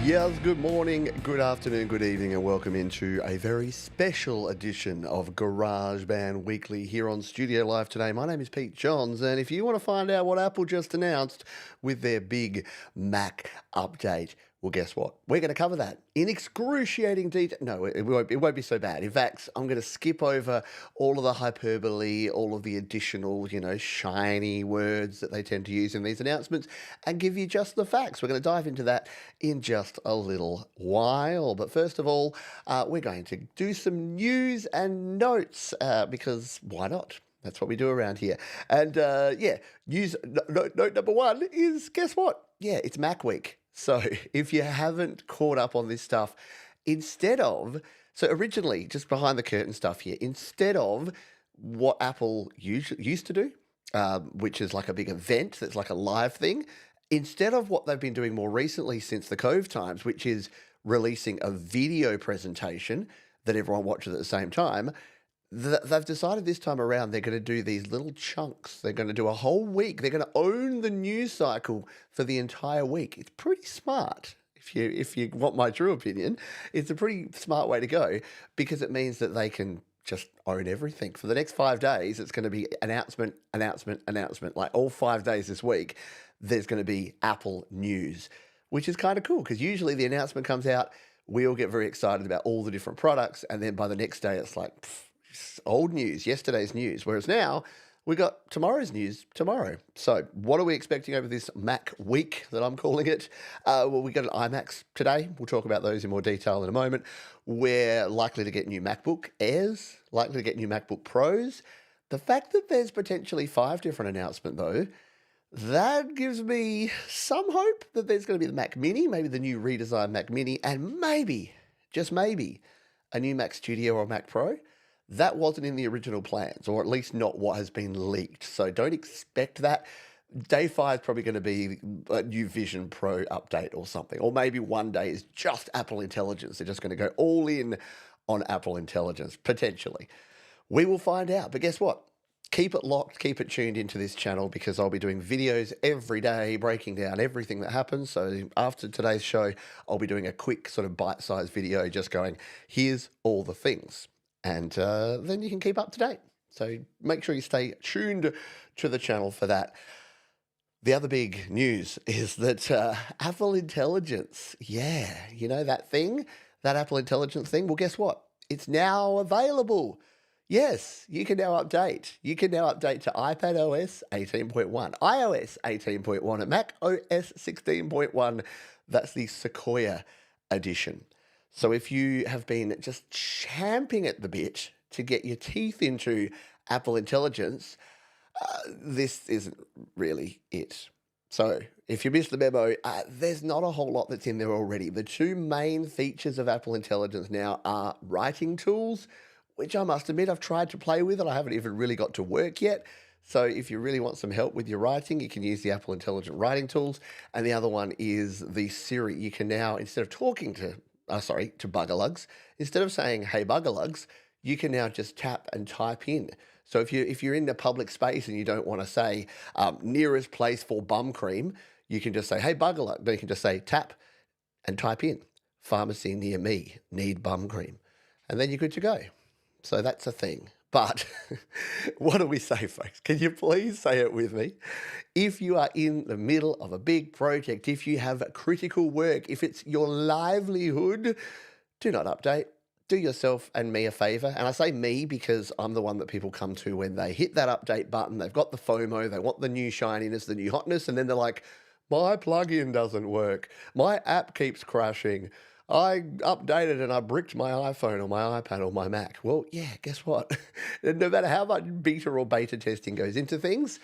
Yes, good morning, good afternoon, good evening, and welcome into a very special edition of GarageBand Weekly here on Studio Live today. My name is Pete Johns, and if you want to find out what Apple just announced with their big Mac update, well, guess what? We're going to cover that in excruciating detail. No, it won't be so bad. In fact, I'm going to skip over all of the hyperbole, all of the additional, shiny words that they tend to use in these announcements and give you just the facts. We're going to dive into that in just a little while. But first of all, we're going to do some news and notes because why not? That's what we do around here. And news note number one is, guess what? Yeah, it's Mac Week. So if you haven't caught up on this stuff, so originally, just behind the curtain stuff here, instead of what Apple used to do, which is like a big event that's like a live thing, instead of what they've been doing more recently since the COVID times, which is releasing a video presentation that everyone watches at the same time, they've decided this time around they're going to do these little chunks. They're going to do a whole week. They're going to own the news cycle for the entire week. It's pretty smart. If you want my true opinion, it's a pretty smart way to go because it means that they can just own everything. For the next 5 days, it's going to be announcement, announcement, announcement. Like all 5 days this week, there's going to be Apple news, which is kind of cool because usually the announcement comes out, we all get very excited about all the different products, and then by the next day, it's like, old news, yesterday's news. Whereas now we got tomorrow's news tomorrow. So what are we expecting over this Mac week that I'm calling it? Well, we got an iMacs today. We'll talk about those in more detail in a moment. We're likely to get new MacBook Airs, likely to get new MacBook Pros. The fact that there's potentially 5 different announcements though, that gives me some hope that there's going to be the Mac Mini, maybe the new redesigned Mac Mini, and maybe, just maybe, a new Mac Studio or Mac Pro. That wasn't in the original plans, or at least not what has been leaked. So don't expect that. Day 5 is probably going to be a new Vision Pro update or something. Or maybe one day is just Apple Intelligence. They're just going to go all in on Apple Intelligence, potentially. We will find out. But guess what? Keep it locked, keep it tuned into this channel because I'll be doing videos every day breaking down everything that happens. So after today's show, I'll be doing a quick sort of bite-sized video just going, here's all the things. And then you can keep up to date. So make sure you stay tuned to the channel for that. The other big news is that Apple Intelligence, that thing, that Apple Intelligence thing, well, guess what? It's now available. Yes, you can now update. You can now update to iPadOS 18.1, iOS 18.1, and macOS 16.1. That's the Sequoia edition. So if you have been just champing at the bit to get your teeth into Apple Intelligence, this isn't really it. So if you missed the memo, there's not a whole lot that's in there already. The 2 main features of Apple Intelligence now are writing tools, which I must admit I've tried to play with and I haven't even really got to work yet. So if you really want some help with your writing, you can use the Apple Intelligent writing tools. And the other one is the Siri. You can now, instead of talking to Buggerlugs, instead of saying, hey, Buggerlugs, you can now just tap and type in. So if you're in a public space and you don't want to say nearest place for bum cream, you can just say, hey, Buggerlug. Then you can just say tap and type in, pharmacy near me, need bum cream. And then you're good to go. So that's a thing. But what do we say, folks? Can you please say it with me? If you are in the middle of a big project, if you have critical work, if it's your livelihood, do not update. Do yourself and me a favor. And I say me because I'm the one that people come to when they hit that update button. They've got the FOMO. They want the new shininess, the new hotness. And then they're like, my plugin doesn't work. My app keeps crashing. I updated and I bricked my iPhone or my iPad or my Mac. Well, yeah, guess what? No matter how much beta or beta testing goes into things,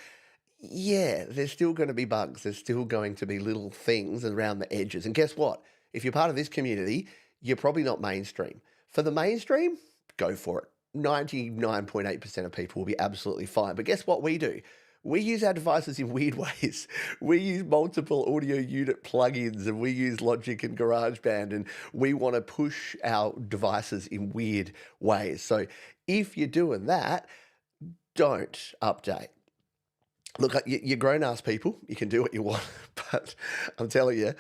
yeah, there's still going to be bugs. There's still going to be little things around the edges. And guess what? If you're part of this community, you're probably not mainstream. For the mainstream, go for it. 99.8% of people will be absolutely fine. But guess what we do? We use our devices in weird ways. We use multiple audio unit plugins and we use Logic and GarageBand and we want to push our devices in weird ways. So if you're doing that, don't update. Look, you're grown-ass people. You can do what you want, but I'm telling you,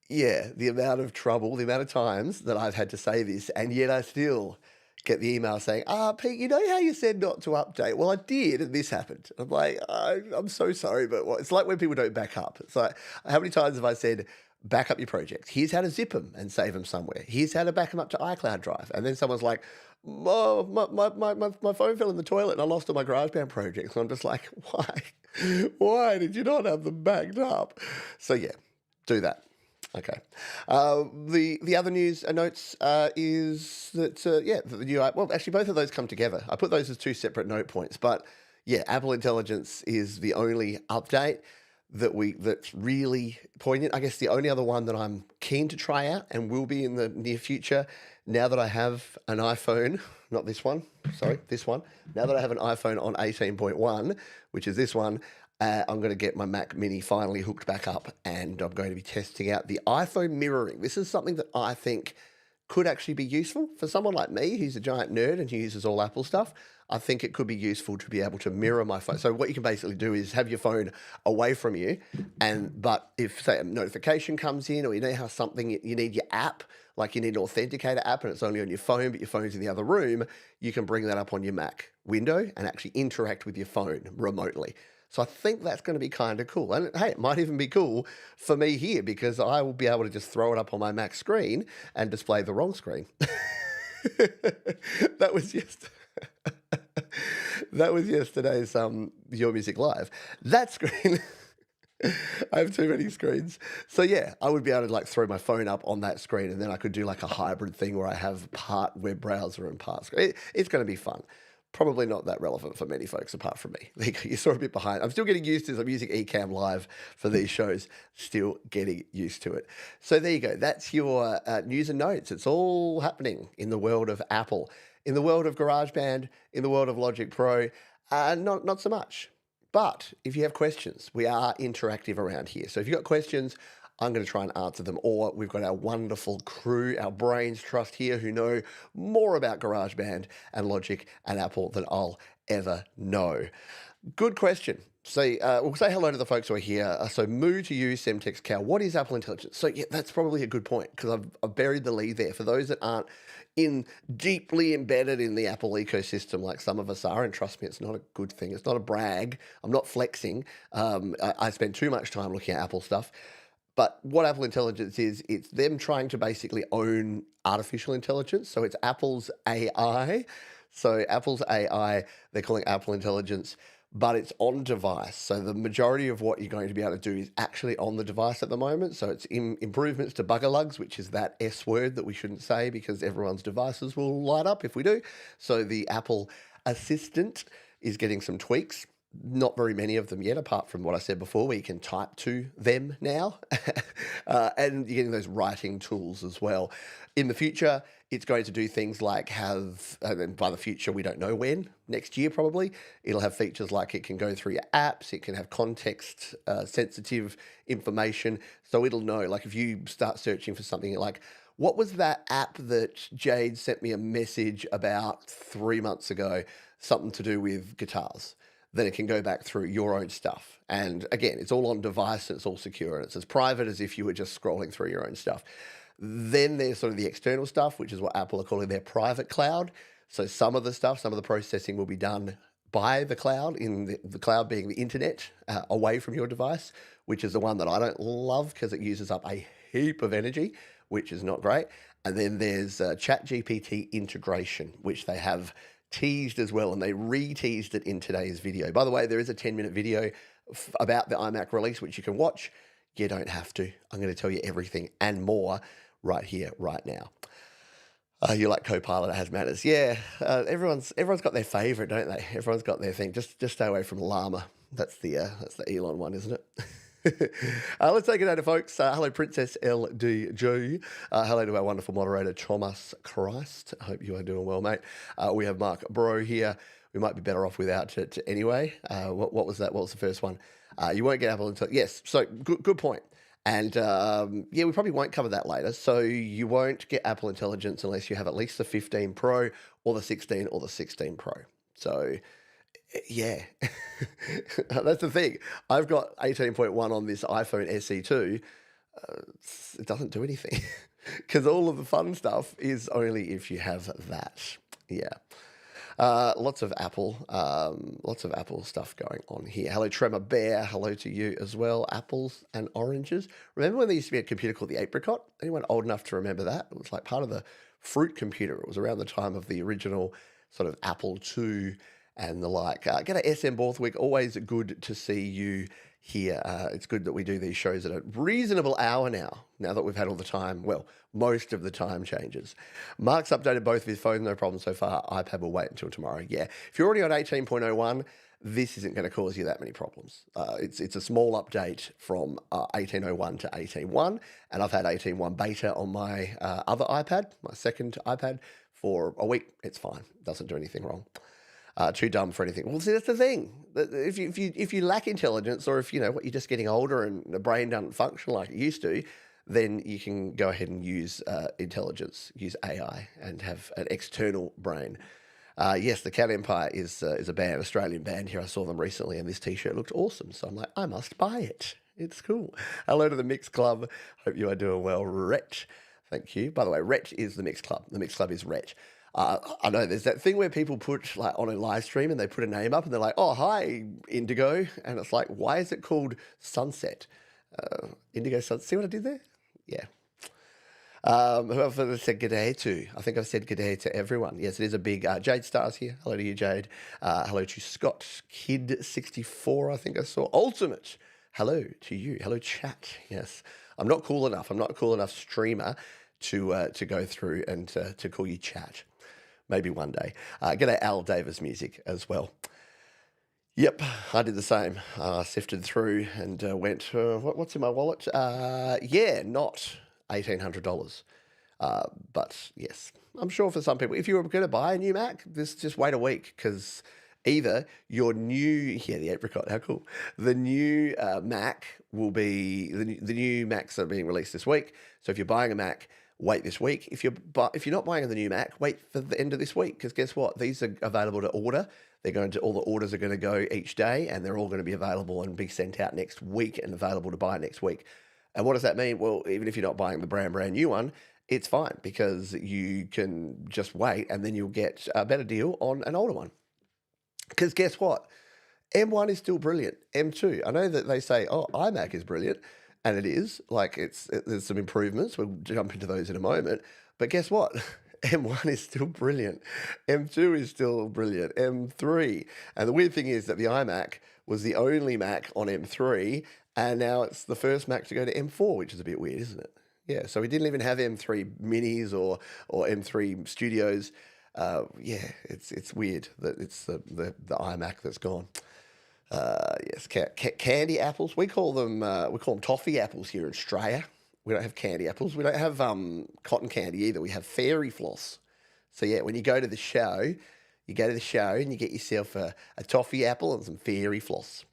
Yeah, the amount of trouble, the amount of times that I've had to say this, and yet I still get the email saying, Pete, you know how you said not to update? Well, I did, and this happened. I'm like, I'm so sorry, but what? It's like when people don't back up. It's like, how many times have I said, back up your projects? Here's how to zip them and save them somewhere. Here's how to back them up to iCloud Drive. And then someone's like, oh, my phone fell in the toilet and I lost all my GarageBand projects. And I'm just like, why? Why did you not have them backed up? So, yeah, do that. Okay. The other news notes is that the new well, actually both of those come together. I put those as two separate note points, but yeah, Apple Intelligence is the only update that's really poignant. I guess the only other one that I'm keen to try out and will be in the near future. Now that I have an iPhone, not this one, sorry, this one. Now that I have an iPhone on 18.1, which is this one. I'm going to get my Mac Mini finally hooked back up, and I'm going to be testing out the iPhone mirroring. This is something that I think could actually be useful for someone like me who's a giant nerd and who uses all Apple stuff. I think it could be useful to be able to mirror my phone. So what you can basically do is have your phone away from you, but if, say, a notification comes in, or you know how something, you need your app, like you need an authenticator app and it's only on your phone, but your phone's in the other room, you can bring that up on your Mac window and actually interact with your phone remotely. So I think that's going to be kind of cool. And hey, it might even be cool for me here because I will be able to just throw it up on my Mac screen and display the wrong screen. That was just that was yesterday's Your Music Live. That screen. I have too many screens. So yeah, I would be able to like throw my phone up on that screen, and then I could do like a hybrid thing where I have part web browser and part screen. It's going to be fun. Probably not that relevant for many folks apart from me. You're sort of a bit behind. I'm still getting used to this. I'm using Ecamm Live for these shows. Still getting used to it. So there you go. That's your news and notes. It's all happening in the world of Apple, in the world of GarageBand, in the world of Logic Pro. Not so much. But if you have questions, we are interactive around here. So if you've got questions, I'm going to try and answer them. Or we've got our wonderful crew, our brains trust here, who know more about GarageBand and Logic and Apple than I'll ever know. Good question. So we'll say hello to the folks who are here. So moo to you, Semtex Cow. What is Apple Intelligence? So yeah, that's probably a good point because I've buried the lead there. For those that aren't deeply embedded in the Apple ecosystem like some of us are, and trust me, it's not a good thing. It's not a brag. I'm not flexing. I spend too much time looking at Apple stuff. But what Apple Intelligence is, it's them trying to basically own artificial intelligence. So it's Apple's AI. So Apple's AI, they're calling Apple Intelligence, but it's on device. So the majority of what you're going to be able to do is actually on the device at the moment. So it's improvements to buggerlugs, which is that S word that we shouldn't say because everyone's devices will light up if we do. So the Apple Assistant is getting some tweaks. Not very many of them yet, apart from what I said before, where you can type to them now. And you're getting those writing tools as well. In the future, it's going to do things like and by the future, we don't know when, next year probably, it'll have features like it can go through your apps, it can have context sensitive information. So it'll know, like if you start searching for something like, what was that app that Jade sent me a message about 3 months ago, something to do with guitars? Then it can go back through your own stuff. And again, it's all on device and it's all secure and it's as private as if you were just scrolling through your own stuff. Then there's sort of the external stuff, which is what Apple are calling their private cloud. So some of the processing will be done by the cloud, in the cloud being the internet, away from your device, which is the one that I don't love because it uses up a heap of energy, which is not great. And then there's ChatGPT integration, which they have teased as well, and they re-teased it in today's video. By the way, there is a 10-minute video about the iMac release, which you can watch. You don't have to. I'm going to tell you everything and more right here, right now. You like Copilot, it has manners. Yeah, everyone's got their favorite, don't they? Everyone's got their thing. Just stay away from Llama. That's the Elon one, isn't it? Let's take it over, folks. Hello, Princess LDG. Hello to our wonderful moderator, Thomas Christ. I hope you are doing well, mate. We have Mark Bro here. We might be better off without it anyway. What was that? What was the first one? You won't get Apple until... Yes, so good point. And yeah, we probably won't cover that later. So you won't get Apple Intelligence unless you have at least the 15 Pro or the 16 or the 16 Pro. So... yeah, that's the thing. I've got 18.1 on this iPhone SE2. It doesn't do anything because all of the fun stuff is only if you have that. Yeah. Lots of Apple stuff going on here. Hello, Tremor Bear. Hello to you as well. Apples and oranges. Remember when there used to be a computer called the Apricot? Anyone old enough to remember that? It was like part of the fruit computer. It was around the time of the original sort of Apple II and the like. G'day, SM Borthwick. Always good to see you here. It's good that we do these shows at a reasonable hour now that we've had all the time, well, most of the time changes. Mark's updated both of his phones, no problem so far. iPad will wait until tomorrow. Yeah, if you're already on 18.01, this isn't going to cause you that many problems. It's a small update from 18.01 to 18.1, and I've had 18.1 beta on my other iPad, my second iPad, for a week. It's fine. Doesn't do anything wrong. Too dumb for anything. Well, see, that's the thing. If you lack intelligence, or if you're just getting older and the brain doesn't function like it used to, then you can go ahead and use intelligence, use AI, and have an external brain. Yes, the Cat Empire is a band, Australian band here. I saw them recently, and this T-shirt looked awesome. So I'm like, I must buy it. It's cool. Hello to the Mix Club. Hope you are doing well, Wretch. Thank you. By the way, Wretch is the Mix Club. The Mix Club is Wretch. I know there's that thing where people put like on a live stream and they put a name up and they're like, oh, hi, Indigo. And it's like, why is it called Sunset? Indigo Sunset. See what I did there? Yeah. Whoever said g'day to, I think I've said g'day to everyone. Yes, it is a big, Jade Stars here. Hello to you, Jade. Hello to Scott Kid64, I think I saw. Ultimate. Hello to you. Hello, chat. Yes. I'm not cool enough. I'm not a cool enough streamer to go through and to call you chat. Maybe one day. G'day, Al Davis Music as well. Yep, I did the same. Sifted through and went, what's in my wallet? Yeah, not $1,800. But yes, I'm sure for some people, if you were going to buy a new Mac, just wait a week, because either your new, yeah, the Apricot, how cool. The new Mac will be, the new Macs are being released this week. So if you're buying a Mac, wait this week. If you're not buying the new Mac, wait for the end of this week, because guess what? These are available to order. All the orders are going to go each day, and they're all going to be available and be sent out next week and available to buy next week. And what does that mean? Well, even if you're not buying the brand new one, it's fine, because you can just wait and then you'll get a better deal on an older one. Because guess what? M1 is still brilliant. M2, I know that they say, oh, iMac is brilliant. And it is, like, there's some improvements. We'll jump into those in a moment. But guess what? M1 is still brilliant. M2 is still brilliant. M3. And the weird thing is that the iMac was the only Mac on M3, and now it's the first Mac to go to M4, which is a bit weird, isn't it? Yeah, so we didn't even have M3 Minis or M3 Studios. Yeah, it's weird that it's the iMac that's gone. Yes, candy apples. We call them toffee apples here in Australia. We don't have candy apples. We don't have cotton candy either. We have fairy floss. So yeah, when you go to the show, and you get yourself a toffee apple and some fairy floss.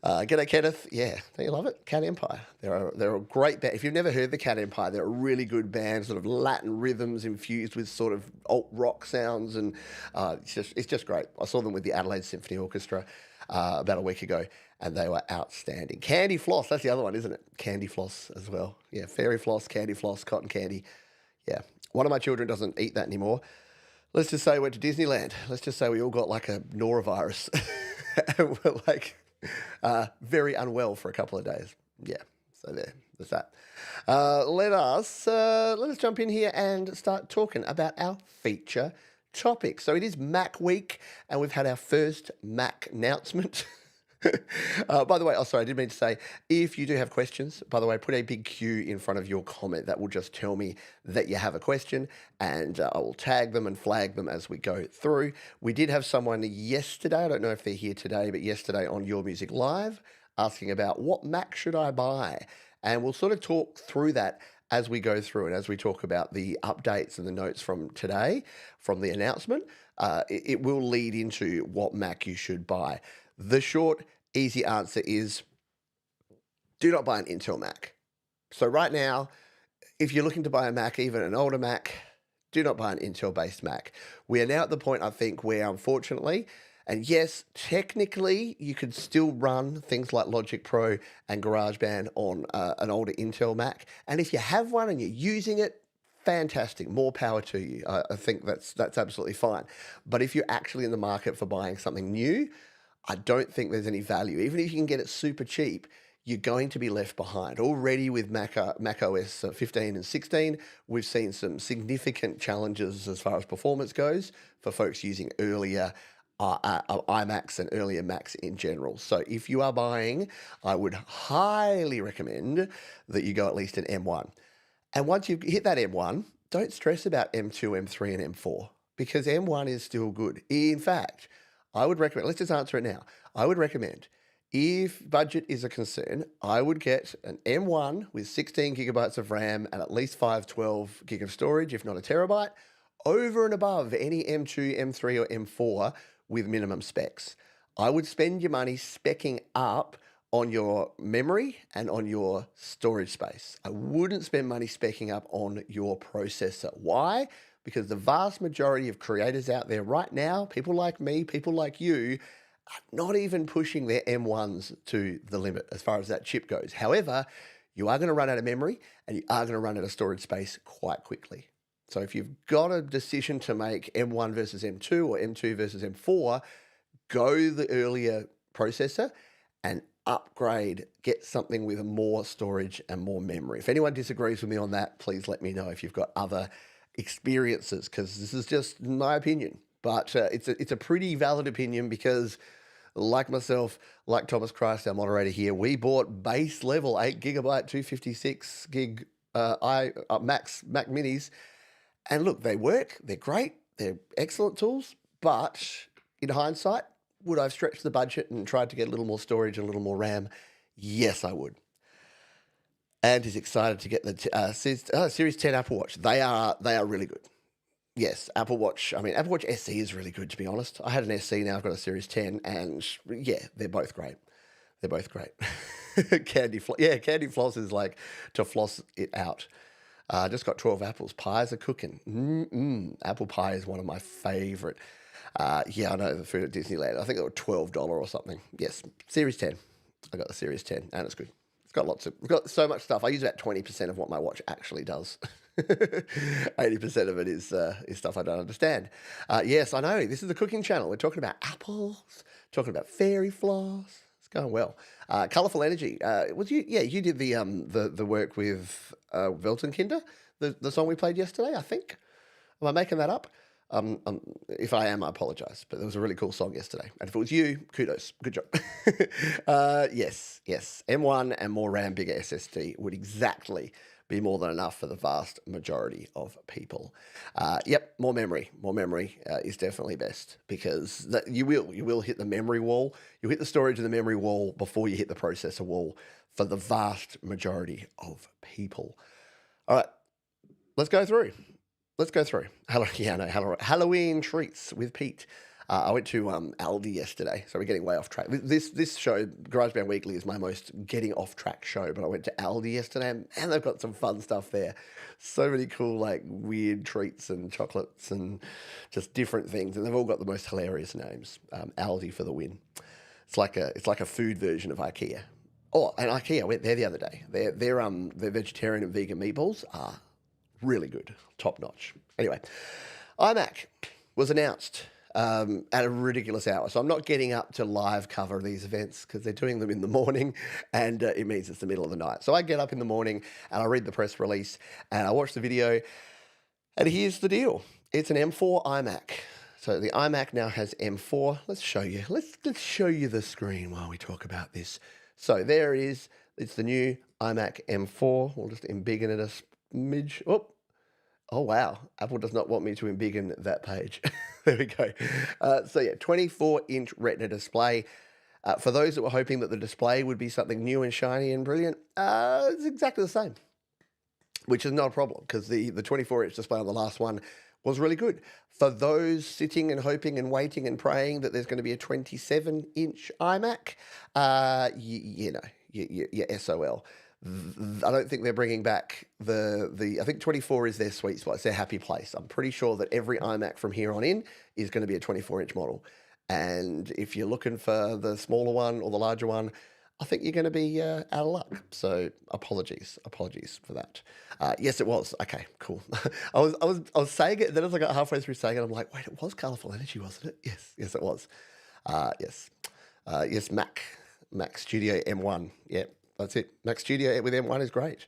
G'day, Kenneth. Yeah, don't you love it? Cat Empire. They're a great band. If you've never heard the Cat Empire, they're a really good band, sort of Latin rhythms infused with sort of alt rock sounds, and it's just great. I saw them with the Adelaide Symphony Orchestra about a week ago, and they were outstanding. Candy floss, that's the other one, isn't it? Candy floss as well. Yeah, fairy floss, candy floss, cotton candy. Yeah, one of my children doesn't eat that anymore. Let's just say we went to Disneyland. Let's just say we all got like a norovirus. And we're like very unwell for a couple of days. Yeah, so there's that. Let us jump in here and start talking about our feature topic. So it is Mac Week, and we've had our first Mac announcement. By the way, I did mean to say, if you do have questions, by the way, put a big Q in front of your comment. That will just tell me that you have a question, and I will tag them and flag them as we go through. We did have someone yesterday, I don't know if they're here today, but yesterday on Your Music Live, asking about what Mac should I buy? And we'll sort of talk through that as we go through and as we talk about the updates and the notes from today, from the announcement. It will lead into what Mac you should buy. The short, easy answer is do not buy an Intel Mac. So right now, if you're looking to buy a Mac, even an older Mac, do not buy an Intel-based Mac. We are now at the point, I think, where unfortunately, And yes, technically, you could still run things like Logic Pro and GarageBand on an older Intel Mac. And if you have one and you're using it, fantastic, more power to you. I think that's absolutely fine. But if you're actually in the market for buying something new, I don't think there's any value. Even if you can get it super cheap, you're going to be left behind. Already with macOS 15 and 16, we've seen some significant challenges as far as performance goes for folks using earlier iMacs and earlier Macs in general. So if you are buying, I would highly recommend that you go at least an M1. And once you hit that M1, don't stress about M2, M3, and M4 because M1 is still good. In fact, I would recommend, let's just answer it now. I would recommend, if budget is a concern, I would get an M1 with 16 gigabytes of RAM and at least 512 gig of storage, if not a terabyte, over and above any M2, M3, or M4 with minimum specs. I would spend your money speccing up on your memory and on your storage space. I wouldn't spend money speccing up on your processor. Why? Because the vast majority of creators out there right now, people like me, people like you, are not even pushing their M1s to the limit as far as that chip goes. However, you are going to run out of memory and you are going to run out of storage space quite quickly. So if you've got a decision to make M1 versus M2 or M2 versus M4, go the earlier processor and upgrade, get something with more storage and more memory. If anyone disagrees with me on that, please let me know if you've got other experiences, because this is just my opinion. But it's a pretty valid opinion because, like myself, like Thomas Christ, our moderator here, we bought base level 8 gigabyte 256 gig Mac Minis, and look, they work, they're great, they're excellent tools. But in hindsight, would I have stretched the budget and tried to get a little more storage and a little more RAM? Yes, I would. And is excited to get the Series 10 Apple Watch. They are really good. Yes, Apple Watch. I mean, Apple Watch SE is really good, to be honest. I had an SE, now I've got a Series 10, and yeah, they're both great. They're both great. Candy floss is like to floss it out. Just got 12 apples. Pies are cooking. Apple pie is one of my favorite. Yeah, I know the food at Disneyland. I think it was $12 or something. Yes, Series 10. I got the Series 10, and it's good. It's got so much stuff. I use about 20% of what my watch actually does. 80% of it is stuff I don't understand. Yes, I know. This is the cooking channel. We're talking about apples, talking about fairy floss. It's going well. Colourful Energy. Was you? Yeah, you did the work with Weltenkinder, the song we played yesterday, I think. Am I making that up? If I am, I apologise, but there was a really cool song yesterday. And if it was you, kudos. Good job. Yes. M1 and more RAM, bigger SSD would exactly be more than enough for the vast majority of people. Yep, more memory. More memory is definitely best because you will hit the memory wall. You'll hit the storage and the memory wall before you hit the processor wall for the vast majority of people. All right, let's go through. Halloween treats with Pete. I went to Aldi yesterday, so we're getting way off track. This show, GarageBand Weekly, is my most getting off track show, but I went to Aldi yesterday, and they've got some fun stuff there. So many cool, like, weird treats and chocolates and just different things, and they've all got the most hilarious names. Aldi for the win. It's like a food version of IKEA. Oh, and IKEA, I went there the other day. Their vegetarian and vegan meatballs are really good, top notch. Anyway, iMac was announced at a ridiculous hour. So I'm not getting up to live cover these events because they're doing them in the morning and it means it's the middle of the night. So I get up in the morning and I read the press release and I watch the video, and here's the deal. It's an M4 iMac. So the iMac now has M4. Let's show you. Let's show you the screen while we talk about this. So there it is. It's the new iMac M4. We'll just embiggen it a smidge. Oh, wow. Apple does not want me to embiggen that page. There we go. So yeah, 24-inch Retina display. For those that were hoping that the display would be something new and shiny and brilliant, it's exactly the same, which is not a problem because the 24-inch display on the last one was really good. For those sitting and hoping and waiting and praying that there's going to be a 27-inch iMac, you're SOL. I don't think they're bringing back I think 24 is their sweet spot. It's their happy place. I'm pretty sure that every iMac from here on in is going to be a 24-inch model. And if you're looking for the smaller one or the larger one, I think you're going to be out of luck. So apologies for that. Yes, it was. Okay, cool. I was saying it, then as I got halfway through saying it, I'm like, wait, it was Colourful Energy, wasn't it? Yes, it was. Yes, yes, Mac Studio M1. Yeah, that's it. Mac Studio with M1 is great.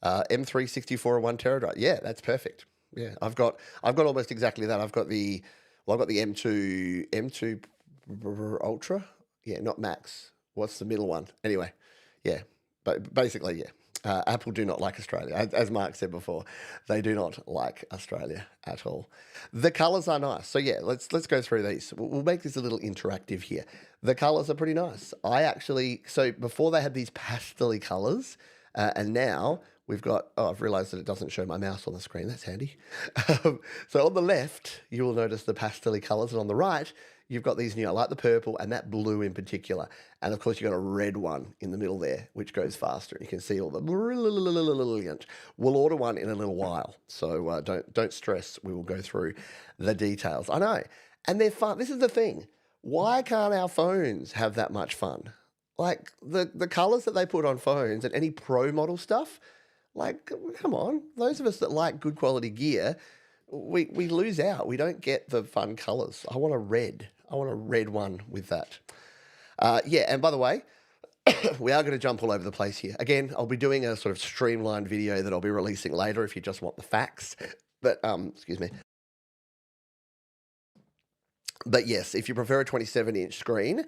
M3 64 and 1 terabyte. Yeah, that's perfect. Yeah, I've got almost exactly that. I've got the M2 Ultra. Yeah, not Max. What's the middle one? Anyway, yeah, but basically, yeah. Apple do not like Australia, as Mark said before. They do not like Australia at all. The colours are nice, so yeah. Let's go through these. We'll make this a little interactive here. The colours are pretty nice. So before they had these pastel colours, and now we've got. Oh, I've realised that it doesn't show my mouse on the screen. That's handy. So on the left, you will notice the pastel colours, and on the right, you've got these new. I like the purple and that blue in particular. And of course, you've got a red one in the middle there, which goes faster. You can see all the brilliant. We'll order one in a little while, so don't stress. We will go through the details. I know, and they're fun. This is the thing. Why can't our phones have that much fun? Like the colors that they put on phones and any pro model stuff. Like, come on, those of us that like good quality gear, we lose out. We don't get the fun colors. I want a red one with that. Yeah, and by the way, we are going to jump all over the place here. Again, I'll be doing a sort of streamlined video that I'll be releasing later if you just want the facts. But, excuse me. But yes, if you prefer a 27-inch screen,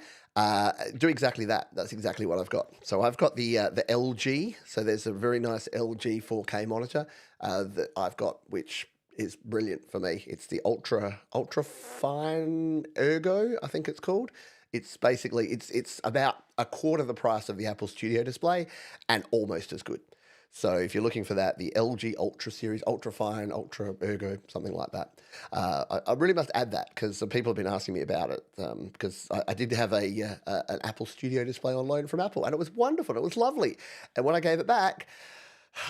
do exactly that. That's exactly what I've got. So I've got the LG. So there's a very nice LG 4K monitor that I've got, which is brilliant for me. It's the ultra fine ergo, I think it's called. It's basically it's about a quarter the price of the Apple Studio display and almost as good. So if you're looking for that, the LG Ultra series, ultra fine, ultra ergo, something like that. I really must add that because people have been asking me about it because I did have an Apple Studio display on loan from Apple and it was wonderful. It was lovely. And when I gave it back,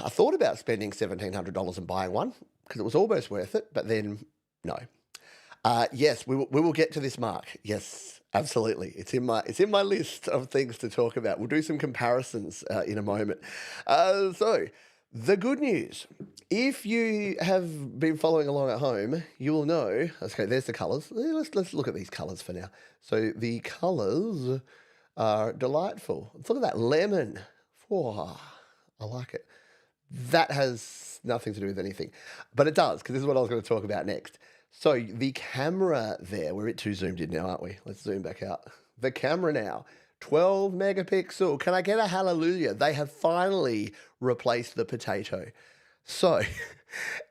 I thought about spending $1,700 and buying one because it was almost worth it, but then no. Yes, we will get to this, Mark. Yes, absolutely. It's in my list of things to talk about. We'll do some comparisons in a moment. So the good news, if you have been following along at home, you will know. Okay, there's the colours. Let's look at these colours for now. So the colours are delightful. Let's look at that lemon. Oh, I like it. That has nothing to do with anything, but it does because this is what I was going to talk about next. So the camera there, we're a bit too zoomed in now, aren't we? Let's zoom back out. The camera now, 12 megapixel. Can I get a hallelujah? They have finally replaced the potato. So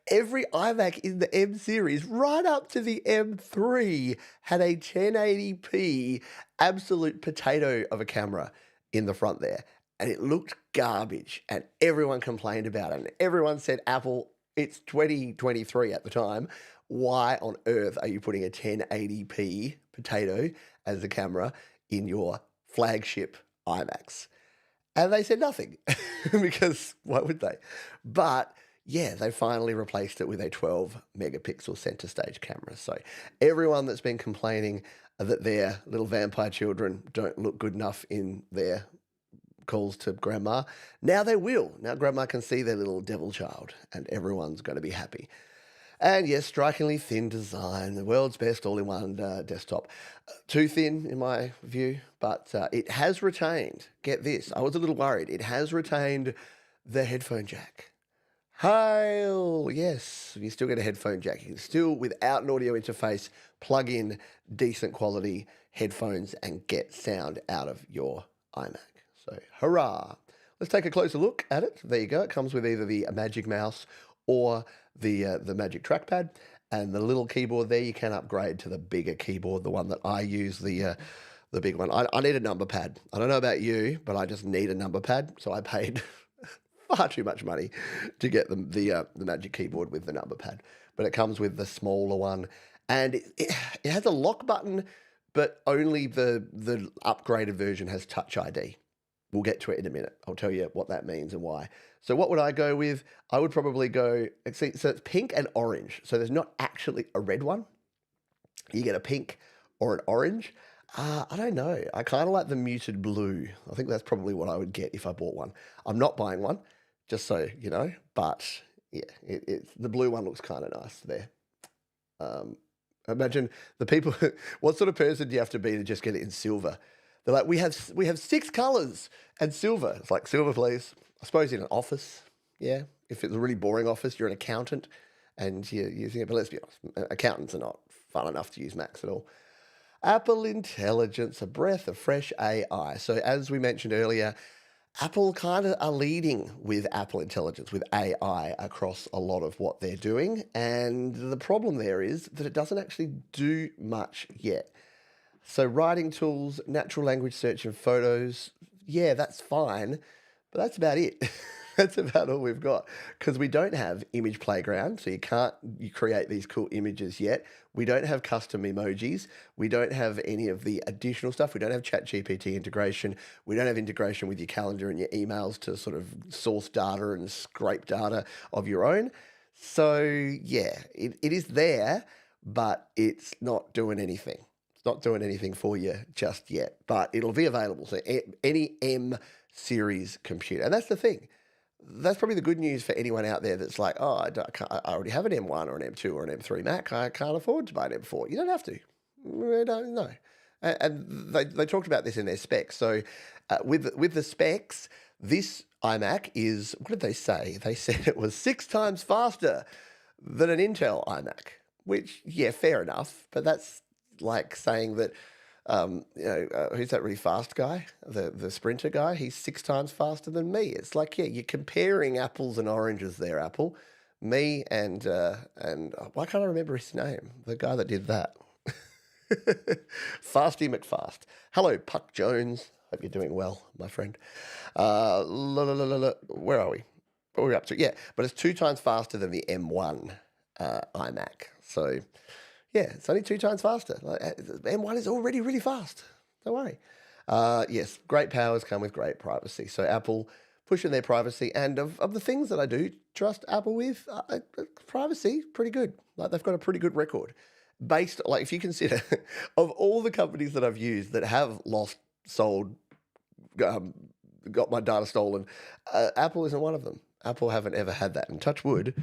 every iMac in the M series, right up to the M3, had a 1080p absolute potato of a camera in the front there. And it looked garbage. And everyone complained about it. And everyone said, Apple, it's 2023 at the time. Why on earth are you putting a 1080p potato as a camera in your flagship iMacs? And they said nothing because why would they? But yeah, they finally replaced it with a 12 megapixel center stage camera. So everyone that's been complaining that their little vampire children don't look good enough in their calls to grandma, now they will. Now grandma can see their little devil child and everyone's going to be happy. And yes, strikingly thin design, the world's best all-in-one desktop. Too thin in my view, but it has retained, get this, I was a little worried, it has retained the headphone jack. Hail, yes, you still get a headphone jack. You can still, without an audio interface, plug in decent quality headphones and get sound out of your iMac. So, hurrah. Let's take a closer look at it. There you go. It comes with either the Magic Mouse or the Magic Trackpad, and the little keyboard there you can upgrade to the bigger keyboard, the one that I use, the big one. I need a number pad. I don't know about you, but I just need a number pad, so I paid far too much money to get the Magic Keyboard with the number pad. But it comes with the smaller one, and it has a lock button, but only the upgraded version has Touch ID. We'll get to it in a minute. I'll tell you what that means and why. So what would I go with? I would probably go, see, so it's pink and orange. So there's not actually a red one. You get a pink or an orange. I don't know. I kind of like the muted blue. I think that's probably what I would get if I bought one. I'm not buying one, just so you know. But yeah, the blue one looks kind of nice there. Um, Imagine the people. What sort of person do you have to be to just get it in silver? They're like, we have 6 colors and silver. It's like silver, please. I suppose in an office, yeah. If it's a really boring office, you're an accountant, and you're using it. But let's be honest, accountants are not fun enough to use Macs at all. Apple Intelligence, a breath of fresh AI. So as we mentioned earlier, Apple kind of are leading with Apple Intelligence, with AI across a lot of what they're doing. And the problem there is that it doesn't actually do much yet. So writing tools, natural language search and photos, yeah, that's fine, but that's about it. That's about all we've got because we don't have image playground, so you create these cool images yet. We don't have custom emojis. We don't have any of the additional stuff. We don't have ChatGPT integration. We don't have integration with your calendar and your emails to sort of source data and scrape data of your own. So yeah, it is there, but it's not doing anything. It's not doing anything for you just yet, but it'll be available. So any M series computer, and that's the thing. That's probably the good news for anyone out there that's like, oh, I already have an M1 or an M2 or an M3 Mac. I can't afford to buy an M4. You don't have to. I don't know. And they talked about this in their specs. So with the specs, this iMac is, what did they say? They said it was 6 times faster than an Intel iMac, which, yeah, fair enough. But that's like saying that, who's that really fast guy? The sprinter guy? He's 6 times faster than me. It's like, yeah, you're comparing apples and oranges there, Apple. Me and why can't I remember his name? The guy that did that. Fasty McFast. Hello, Puck Jones. Hope you're doing well, my friend. Where are we? What are we up to? Yeah, but it's 2 times faster than the M1 iMac. So yeah, it's only 2 times faster. Like, M1 is already really fast. Don't worry. Yes, great powers come with great privacy. So Apple pushing their privacy, and of the things that I do trust Apple with, privacy, pretty good. Like they've got a pretty good record. Based, like if you consider, of all the companies that I've used that have lost, sold, got my data stolen, Apple isn't one of them. Apple haven't ever had that. And touch wood,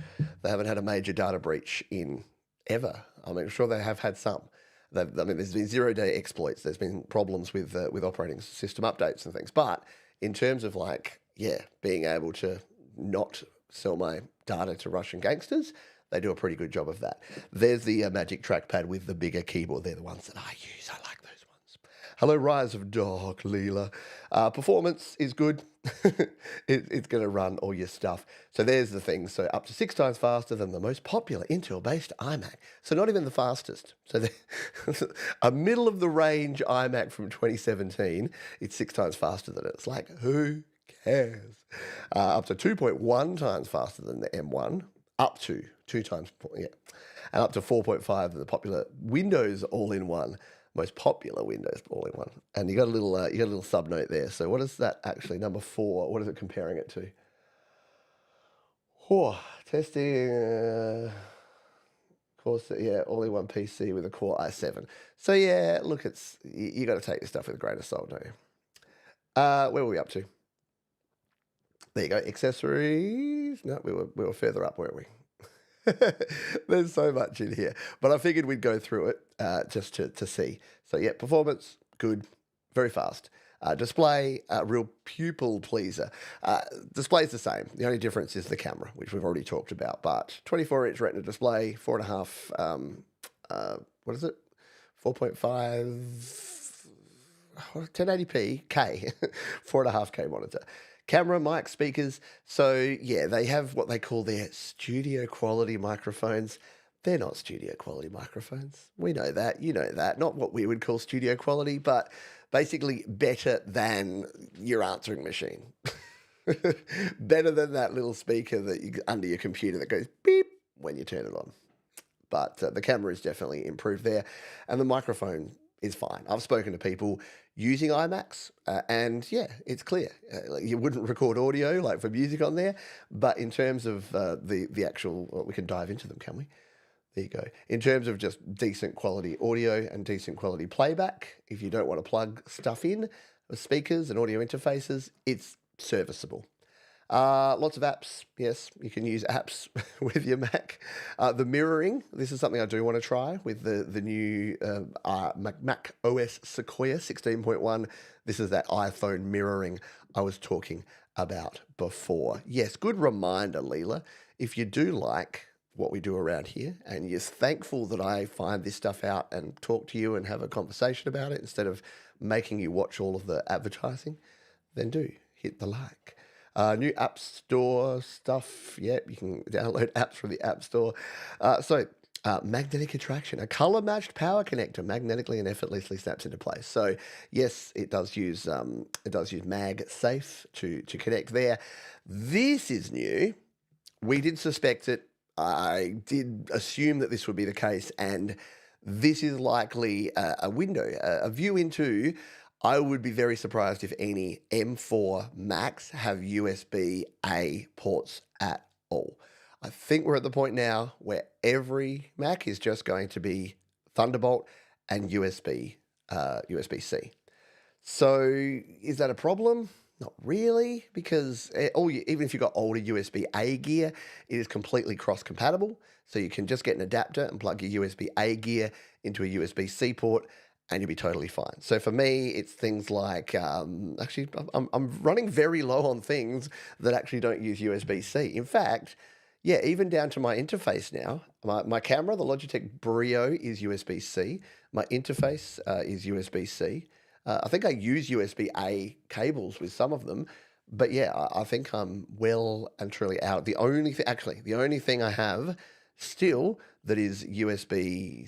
they haven't had a major data breach in ever. I mean, I'm sure they have had some. There's been 0-day exploits. There's been problems with operating system updates and things. But in terms of like, yeah, being able to not sell my data to Russian gangsters, they do a pretty good job of that. There's the Magic Trackpad with the bigger keyboard. They're the ones that I use. I like those ones. Hello, Rise of Dark Leela. Performance is good. It's going to run all your stuff. So there's the thing. So up to 6 times faster than the most popular Intel-based iMac. So not even the fastest. So a middle-of-the-range iMac from 2017, it's 6 times faster than it. It's like, who cares? Up to 2.1 times faster than the M1. Up to 2 times, yeah. And up to 4.5 than the popular Windows all-in-one. Most popular Windows all-in-one. And you got a little sub note there. So what is that actually? Number 4. What is it comparing it to? Testing. Course, yeah, all-in-one PC with a Core i7. So yeah, look, you got to take this stuff with a grain of salt, don't you? Where were we up to? There you go. Accessories. No, we were further up, weren't we? There's so much in here, but I figured we'd go through it just to see. So yeah, performance good, very fast. Display, real pupil pleaser. Display's the same. The only difference is the camera, which we've already talked about. But 24-inch Retina display, 4.5. What is it? 4.5. 1080p K, 4.5K monitor. Camera, mic, speakers. So yeah, they have what they call their studio quality microphones. They're not studio quality microphones. We know that. You know that. Not what we would call studio quality, but basically better than your answering machine. Better than that little speaker that under your computer that goes beep when you turn it on. But the camera is definitely improved there. And the microphone is fine. I've spoken to people using iMacs, and yeah, it's clear. Like you wouldn't record audio like for music on there, but in terms of the actual, well, we can dive into them, can we? There you go. In terms of just decent quality audio and decent quality playback, if you don't want to plug stuff in, speakers and audio interfaces, it's serviceable. Lots of apps. Yes, you can use apps with your Mac. The mirroring, this is something I do want to try with the new Mac OS Sequoia 16.1. This is that iPhone mirroring I was talking about before. Yes, good reminder, Leela. If you do like what we do around here and you're thankful that I find this stuff out and talk to you and have a conversation about it instead of making you watch all of the advertising, then do hit the like. New App Store stuff. Yep, you can download apps from the App Store. Magnetic attraction, a color-matched power connector magnetically and effortlessly snaps into place. So yes, it does use MagSafe to connect there. This is new. We did suspect it. I did assume that this would be the case, and this is likely a window, a view into. I would be very surprised if any M4 Macs have USB-A ports at all. I think we're at the point now where every Mac is just going to be Thunderbolt and USB-C. So is that a problem? Not really, because even if you've got older USB-A gear, it is completely cross-compatible. So you can just get an adapter and plug your USB-A gear into a USB-C port, and you'll be totally fine. So for me, it's things like, actually, I'm running very low on things that actually don't use USB-C. In fact, yeah, even down to my interface now, my camera, the Logitech Brio, is USB-C. My interface is USB-C. I think I use USB-A cables with some of them, but yeah, I think I'm well and truly out. The only thing I have still that is USB-A,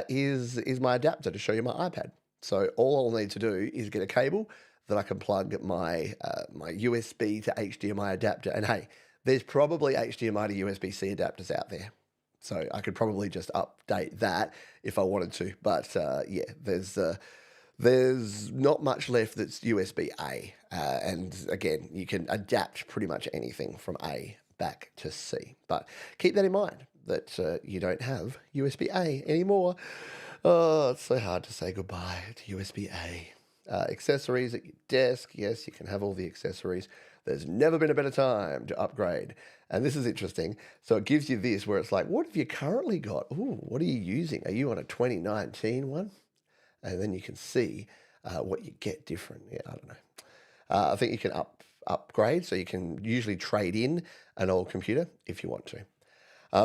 is my adapter to show you my iPad. So all I'll need to do is get a cable that I can plug my USB to HDMI adapter. And hey, there's probably HDMI to USB-C adapters out there. So I could probably just update that if I wanted to. But yeah, there's not much left that's USB-A. And again, you can adapt pretty much anything from A back to C. But keep that in mind, that you don't have USB-A anymore. Oh, it's so hard to say goodbye to USB-A. Accessories at your desk. Yes, you can have all the accessories. There's never been a better time to upgrade. And this is interesting. So it gives you this where it's like, what have you currently got? Ooh, what are you using? Are you on a 2019 one? And then you can see what you get different. Yeah, I don't know. I think you can upgrade. So you can usually trade in an old computer if you want to.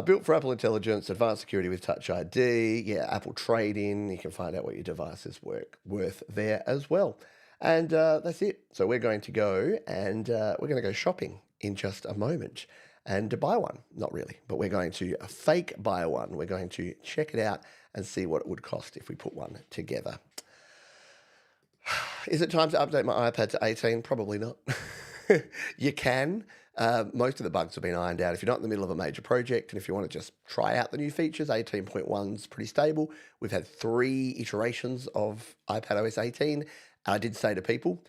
Built for Apple Intelligence, advanced security with Touch ID. Yeah, Apple trade-in. You can find out what your device is worth there as well. And that's it. So we're going to go and we're going to go shopping in just a moment and to buy one. Not really, but we're going to fake buy one. We're going to check it out and see what it would cost if we put one together. Is it time to update my iPad to 18? Probably not. You can. Most of the bugs have been ironed out. If you're not in the middle of a major project and if you want to just try out the new features, 18.1 is pretty stable. We've had 3 iterations of iPadOS 18. I did say to people,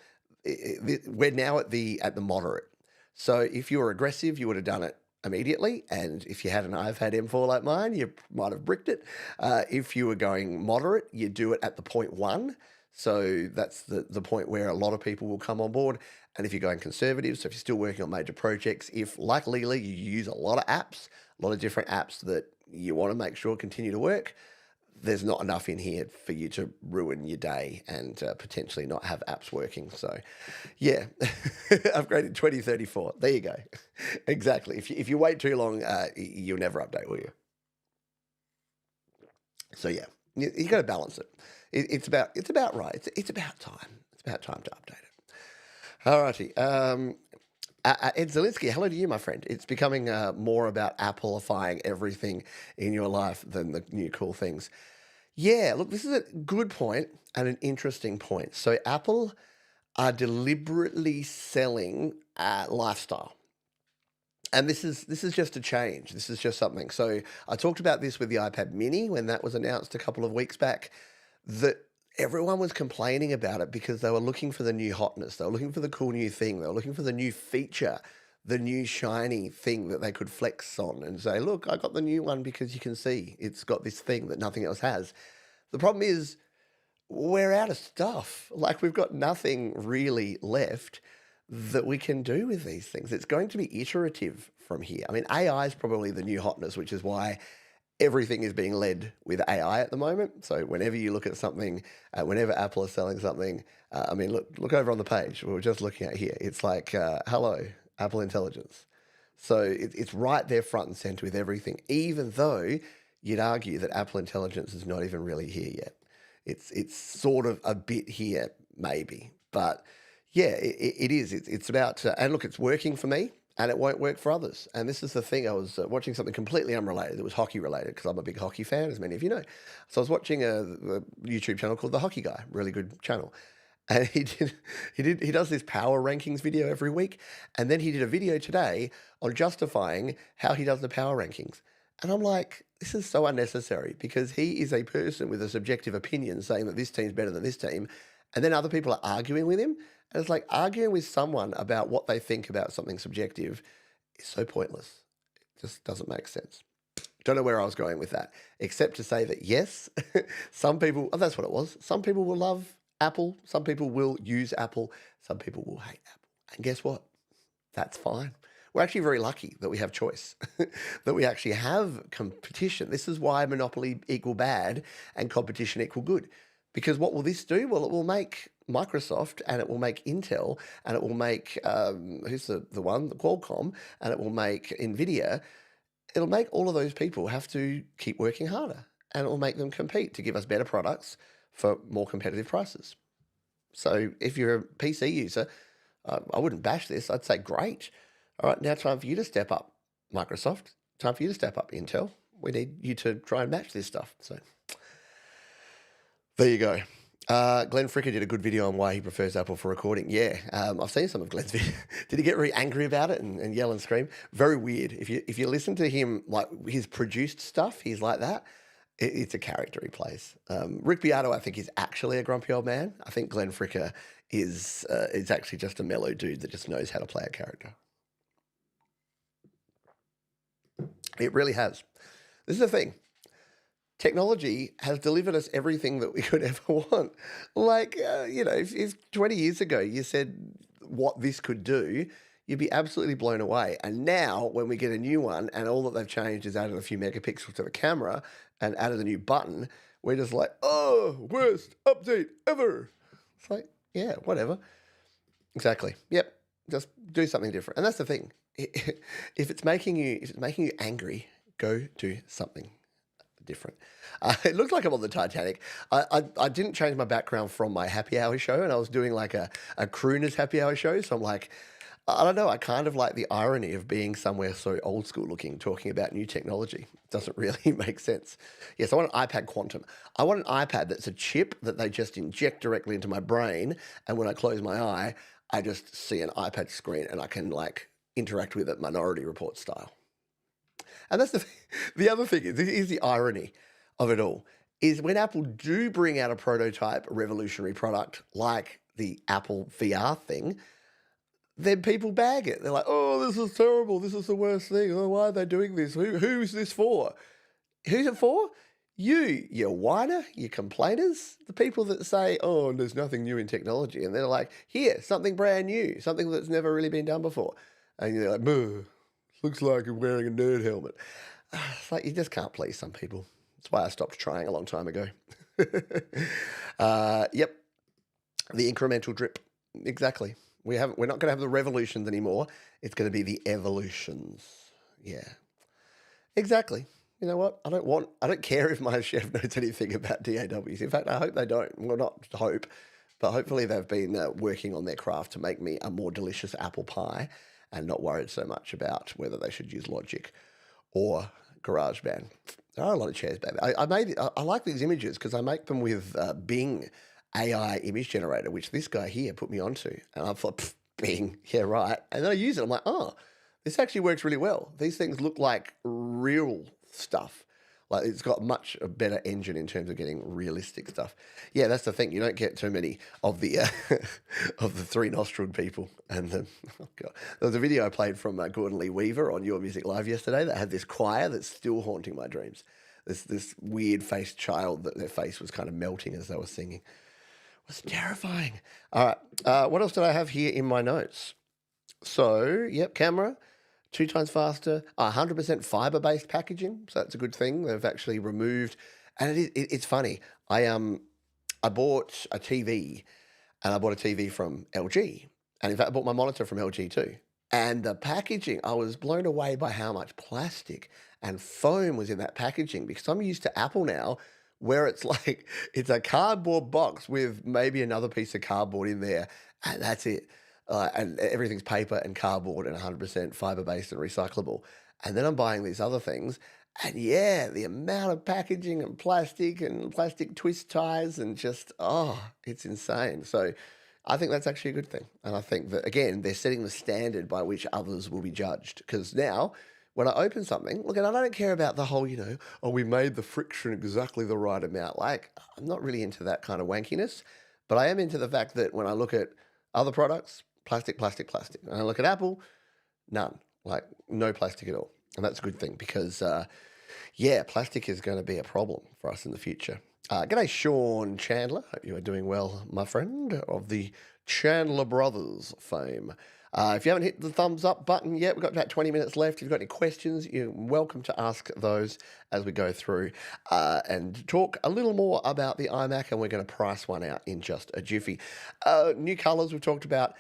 we're now at the moderate. So if you were aggressive, you would have done it immediately. And if you had an iPad M4 like mine, you might have bricked it. If you were going moderate, you do it at the 0.1. So that's the point where a lot of people will come on board. And if you're going conservative, so if you're still working on major projects, if like Leela, you use a lot of apps, a lot of different apps that you want to make sure continue to work, there's not enough in here for you to ruin your day and potentially not have apps working. So yeah, upgraded 2034. There you go. Exactly. If you wait too long, you'll never update, will you? So yeah, you got to balance it. It's about right. It's about time. It's about time to update it. All righty. Ed Zielinski, hello to you, my friend. It's becoming more about Appleifying everything in your life than the new cool things. Yeah, look, this is a good point and an interesting point. So Apple are deliberately selling lifestyle. And this is just a change. This is just something. So I talked about this with the iPad mini when that was announced a couple of weeks back, that everyone was complaining about it because they were looking for the new hotness. They were looking for the cool new thing. They were looking for the new feature the new shiny thing that they could flex on and say, look, I got the new one because you can see it's got this thing that nothing else has. The problem is we're out of stuff. Like we've got nothing really left that we can do with these things. It's going to be iterative from here. I mean, AI is probably the new hotness, which is why everything is being led with AI at the moment. So whenever you look at something, whenever Apple is selling something, I mean, look over on the page. We were just looking at here. It's like, hello, Apple Intelligence. So it's right there front and center with everything, even though you'd argue that Apple Intelligence is not even really here yet. It's sort of a bit here, maybe. But yeah, it is. It's about, and look, it's working for me and it won't work for others. And this is the thing. I was watching something completely unrelated. It was hockey related because I'm a big hockey fan, as many of you know. So I was watching a YouTube channel called The Hockey Guy, really good channel. And he does this power rankings video every week. And then he did a video today on justifying how he does the power rankings. And I'm like, this is so unnecessary because he is a person with a subjective opinion saying that this team's better than this team. And then other people are arguing with him. And it's like arguing with someone about what they think about something subjective is so pointless. It just doesn't make sense. Don't know where I was going with that, except to say that yes, some people, oh, that's what it was. Some people will love Apple. Some people will use Apple. Some people will hate Apple. And guess what? That's fine. We're actually very lucky that we have choice, that we actually have competition. This is why monopoly equal bad and competition equal good. Because what will this do? Well, it will make Microsoft and it will make Intel and it will make, who's the one? The Qualcomm, and it will make NVIDIA. It'll make all of those people have to keep working harder and it will make them compete to give us better products for more competitive prices. So if you're a PC user, I wouldn't bash this. I'd say great. All right, now time for you to step up, Microsoft. Time for you to step up, Intel. We need you to try and match this stuff. So there you go. Glenn Fricker did a good video on why he prefers Apple for recording. Yeah, I've seen some of Glenn's videos. Did he get very angry about it and yell and scream? Very weird. If you listen to him, like his produced stuff, he's like that. It's a character he plays. Rick Beato, I think, is actually a grumpy old man. I think Glenn Fricker is actually just a mellow dude that just knows how to play a character. It really has. This is the thing. Technology has delivered us everything that we could ever want. Like, if 20 years ago you said what this could do, you'd be absolutely blown away. And now when we get a new one and all that they've changed is added a few megapixels to the camera and added a new button, we're just like, oh, worst update ever. It's like, yeah, whatever. Exactly. Yep. Just do something different. And that's the thing. If it's making you angry, go do something different. It looks like I'm on the Titanic. I didn't change my background from my happy hour show, and I was doing like a crooner's happy hour show. So I'm like, I don't know. I kind of like the irony of being somewhere so old school looking, talking about new technology. It doesn't really make sense. Yes, I want an iPad Quantum. I want an iPad that's a chip that they just inject directly into my brain, and when I close my eye, I just see an iPad screen and I can like interact with it Minority Report style. And that's the other thing is the irony of it all is when Apple do bring out a prototype revolutionary product like the Apple VR thing, then people bag it. They're like, oh, this is terrible. This is the worst thing. Oh, why are they doing this? Who's this for? Who's it for? You whiner, you complainers, the people that say, oh, there's nothing new in technology. And they're like, here, something brand new, something that's never really been done before. And you're like, boo, looks like you're wearing a nerd helmet. It's like you just can't please some people. That's why I stopped trying a long time ago. Yep, the incremental drip. Exactly. We're not going to have the revolutions anymore. It's going to be the evolutions. Yeah, exactly. You know what? I don't care if my chef knows anything about DAWs. In fact, I hope they don't. Well, not hope, but hopefully they've been working on their craft to make me a more delicious apple pie and not worried so much about whether they should use Logic or GarageBand. There are a lot of chairs, baby. I like these images because I make them with Bing AI image generator, which this guy here put me onto. And I thought, Bing, yeah, right. And then I use it. I'm like, oh, this actually works really well. These things look like real stuff. Like it's got much a better engine in terms of getting realistic stuff. Yeah, that's the thing. You don't get too many of the of the three nostrilled people. And the, oh God, there was a video I played from Gordon Lee Weaver on Your Music Live yesterday that had this choir that's still haunting my dreams. This weird faced child that their face was kind of melting as they were singing. It was terrifying. All right, what else did I have here in my notes? So, yep, camera, 2 times faster, 100% fiber-based packaging. So that's a good thing. They've actually removed, and it's funny. I bought a TV, and I bought a TV from LG, and in fact, I bought my monitor from LG too. And the packaging, I was blown away by how much plastic and foam was in that packaging because I'm used to Apple now, where it's like it's a cardboard box with maybe another piece of cardboard in there, and that's it. And everything's paper and cardboard and 100% fiber based and recyclable. And then I'm buying these other things, and yeah, the amount of packaging and plastic twist ties and just, it's insane. So I think that's actually a good thing. And I think that, again, they're setting the standard by which others will be judged. Because now, when I open something, look, and I don't care about the whole, we made the friction exactly the right amount. Like, I'm not really into that kind of wankiness, but I am into the fact that when I look at other products, plastic, plastic, plastic. And I look at Apple, none, like no plastic at all. And that's a good thing because, plastic is going to be a problem for us in the future. G'day, Sean Chandler. Hope you are doing well, my friend, of the Chandler Brothers fame. If you haven't hit the thumbs up button yet, we've got about 20 minutes left. If you've got any questions, you're welcome to ask those as we go through and talk a little more about the iMac, and we're going to price one out in just a jiffy. New colors we've talked about.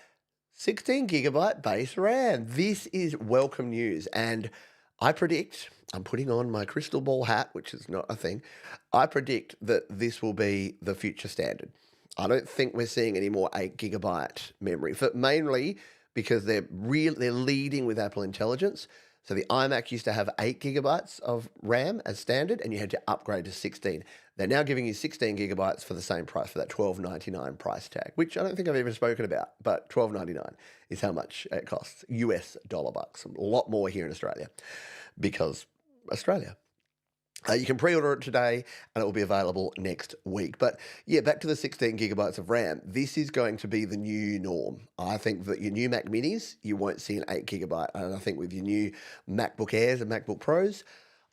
16 gigabyte base RAM. This is welcome news. And I predict, I'm putting on my crystal ball hat, which is not a thing. I predict that this will be the future standard. I don't think we're seeing any more 8 gigabyte memory, mainly because they're leading with Apple Intelligence. So the iMac used to have 8 gigabytes of RAM as standard, and you had to upgrade to 16. They're now giving you 16 gigabytes for the same price, for that $12.99 price tag, which I don't think I've even spoken about, but $12.99 is how much it costs, US dollar bucks. A lot more here in Australia, because Australia. You can pre-order it today, and it will be available next week. But yeah, back to the 16 gigabytes of RAM. This is going to be the new norm. I think that your new Mac Minis, you won't see an 8 gigabyte. And I think with your new MacBook Airs and MacBook Pros,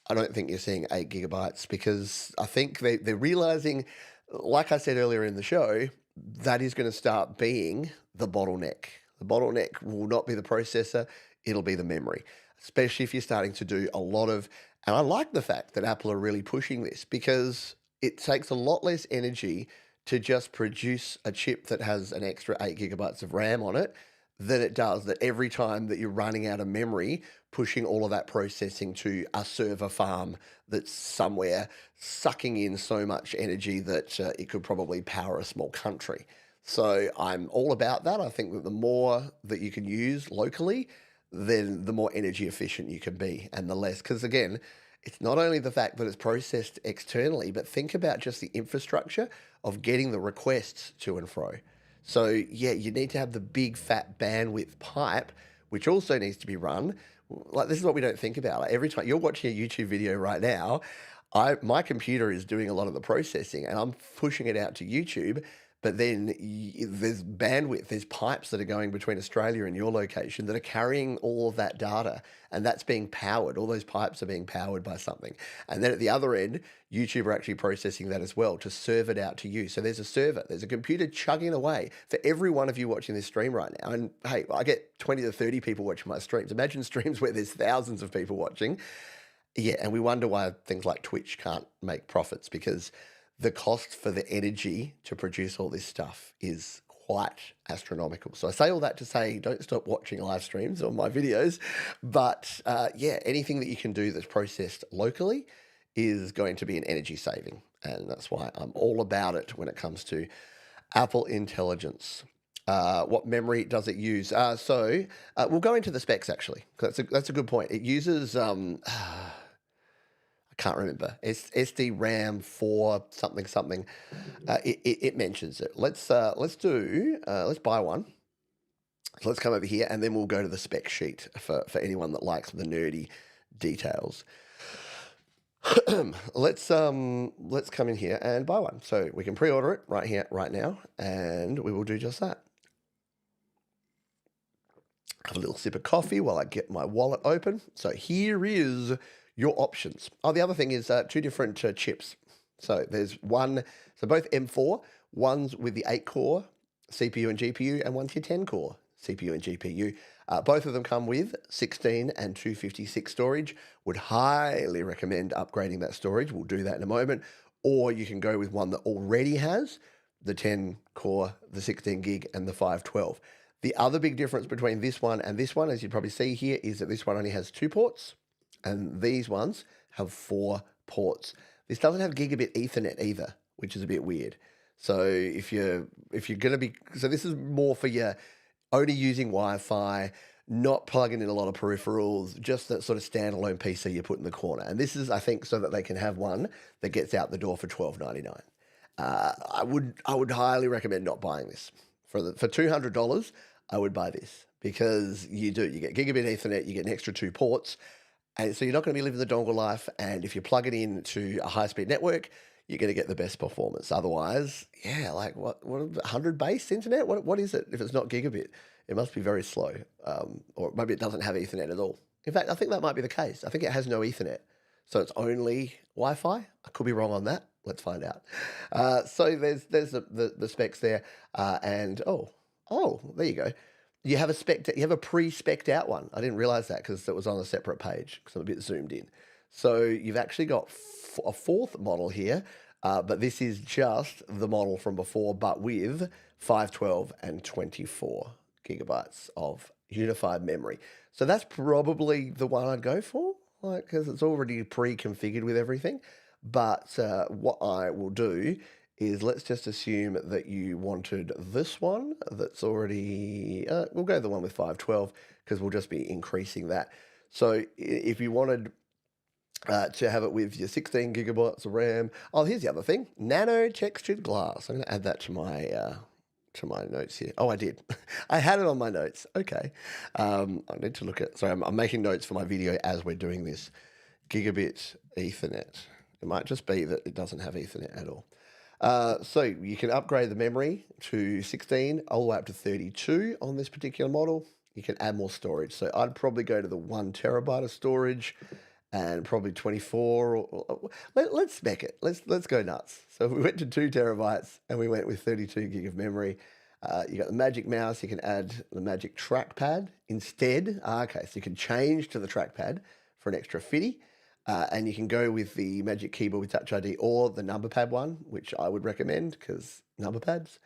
I don't think you're seeing 8 gigabytes because I think they're realizing, like I said earlier in the show, that is going to start being the bottleneck. The bottleneck will not be the processor, it'll be the memory, especially if you're starting to do a lot of. And I like the fact that Apple are really pushing this because it takes a lot less energy to just produce a chip that has an extra 8 gigabytes of RAM on it than it does that every time that you're running out of memory, pushing all of that processing to a server farm that's somewhere sucking in so much energy that it could probably power a small country. So I'm all about that. I think that the more that you can use locally, then the more energy efficient you can be and the less. Because again, it's not only the fact that it's processed externally, but think about just the infrastructure of getting the requests to and fro. So yeah, you need to have the big fat bandwidth pipe, which also needs to be run. Like this is what we don't think about. Like every time you're watching a YouTube video right now, my computer is doing a lot of the processing and I'm pushing it out to YouTube. But then there's bandwidth, there's pipes that are going between Australia and your location that are carrying all of that data, and that's being powered. All those pipes are being powered by something. And then at the other end, YouTube are actually processing that as well to serve it out to you. So there's a server, there's a computer chugging away for every one of you watching this stream right now. And hey, I get 20 to 30 people watching my streams. Imagine streams where there's thousands of people watching. Yeah, and we wonder why things like Twitch can't make profits because the cost for the energy to produce all this stuff is quite astronomical. So I say all that to say, don't stop watching live streams or my videos. But anything that you can do that's processed locally is going to be an energy saving. And that's why I'm all about it when it comes to Apple Intelligence. What memory does it use? We'll go into the specs actually. That's a good point. It uses can't remember. It's SD RAM 4 something something. It mentions it. Let's buy one. So let's come over here and then we'll go to the spec sheet for anyone that likes the nerdy details. Let's come in here and buy one. So we can pre-order it right here, right now, and we will do just that. Have a little sip of coffee while I get my wallet open. So here is your options. Oh, the other thing is two different chips. So there's one, so both M4, one's with the 8-core CPU and GPU, and one's your 10-core CPU and GPU. Both of them come with 16 and 256 storage. Would highly recommend upgrading that storage. We'll do that in a moment. Or you can go with one that already has the 10-core, the 16 gig, and the 512. The other big difference between this one and this one, as you probably see here, is that this one only has 2 ports, and these ones have 4 ports. This doesn't have gigabit Ethernet either, which is a bit weird. So if you're going to be, so this is more for your only using Wi-Fi, not plugging in a lot of peripherals, just that sort of standalone PC you put in the corner. And this is, I think, so that they can have one that gets out the door for $12.99. I would highly recommend not buying this. For $200, I would buy this because you get gigabit Ethernet, you get an extra 2 ports, and so you're not going to be living the dongle life. And if you plug it into a high-speed network, you're going to get the best performance. Otherwise, yeah, like what 100 base internet? What is it if it's not gigabit? It must be very slow, or maybe it doesn't have Ethernet at all. In fact, I think that might be the case. I think it has no Ethernet, so it's only Wi-Fi. I could be wrong on that. Let's find out. So there's the specs there, and there you go. You have a pre-spec'd out one. I didn't realize that because it was on a separate page because I'm a bit zoomed in. So you've actually got a 4th model here, but this is just the model from before, but with 512 and 24 gigabytes of unified memory. So that's probably the one I'd go for, like, because it's already pre-configured with everything. But what I will do is let's just assume that you wanted this one that's already, we'll go the one with 512 because we'll just be increasing that. So if you wanted to have it with your 16 gigabytes of RAM, oh, here's the other thing, nano textured glass. I'm going to add that to my notes here. Oh, I did. I had it on my notes. Okay. I need to look at, sorry, I'm making notes for my video as we're doing this. Gigabit Ethernet. It might just be that it doesn't have Ethernet at all. So you can upgrade the memory to 16 all the way up to 32 on this particular model. You can add more storage. So I'd probably go to the 1 terabyte of storage and probably 24. Let's spec it. Let's go nuts. So if we went to 2 terabytes and we went with 32 gig of memory, you got the Magic Mouse. You can add the Magic Trackpad instead. Okay, so you can change to the trackpad for an extra 50. And you can go with the Magic Keyboard with Touch ID or the number pad one, which I would recommend because number pads.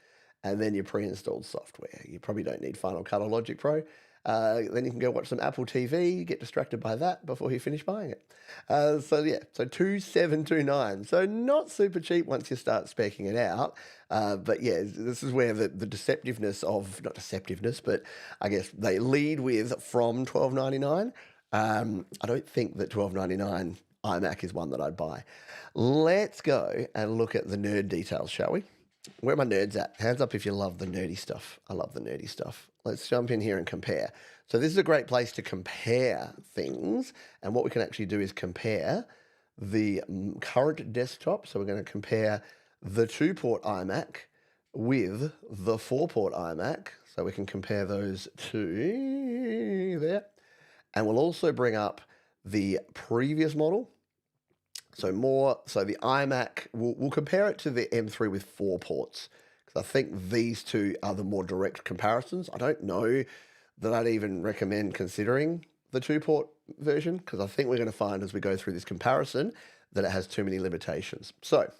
And then your pre-installed software. You probably don't need Final Cut or Logic Pro. Then you can go watch some Apple TV, get distracted by that before you finish buying it. So 2729. So not super cheap once you start speccing it out. But yeah, this is where the deceptiveness of, not deceptiveness, but I guess they lead with from $12.99. I don't think that $12.99 iMac is one that I'd buy. Let's go and look at the nerd details, shall we? Where are my nerds at? Hands up if you love the nerdy stuff. I love the nerdy stuff. Let's jump in here and compare. So this is a great place to compare things. And what we can actually do is compare the current desktop. So we're going to compare the 2-port iMac with the 4-port iMac. So we can compare those two there. And we'll also bring up the previous model. So the iMac, we'll compare it to the M3 with 4 ports, because I think these two are the more direct comparisons. I don't know that I'd even recommend considering the 2-port version, because I think we're going to find as we go through this comparison that it has too many limitations. So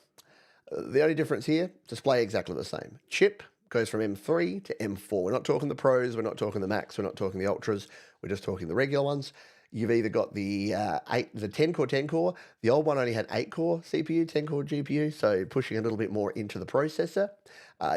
the only difference here, display exactly the same. Chip goes from M3 to M4. We're not talking the Pros, we're not talking the Macs, we're not talking the Ultras, we're just talking the regular ones. You've either got the 10-core. The old one only had 8-core CPU, 10-core GPU, so pushing a little bit more into the processor.